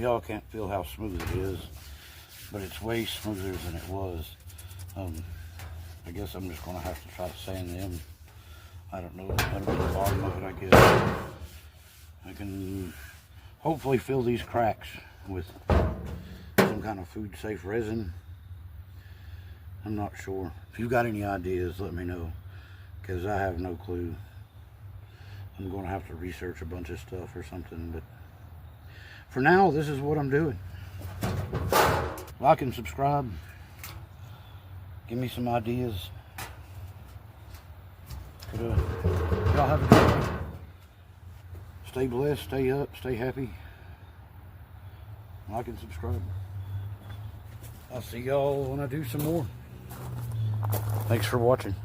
y'all can't feel how smooth it is, but it's way smoother than it was. I guess I'm just gonna have to try to sand them. I don't know, that'll be the bottom of it, I guess. I can hopefully fill these cracks with some kind of food safe resin. I'm not sure. If you've got any ideas, let me know, because I have no clue. I'm going to have to research a bunch of stuff or something, but for now, this is what I'm doing. Like and subscribe. Give me some ideas. But, y'all have a good day. Stay blessed, stay up, stay happy. Like and subscribe. I'll see y'all when I do some more. Thanks for watching.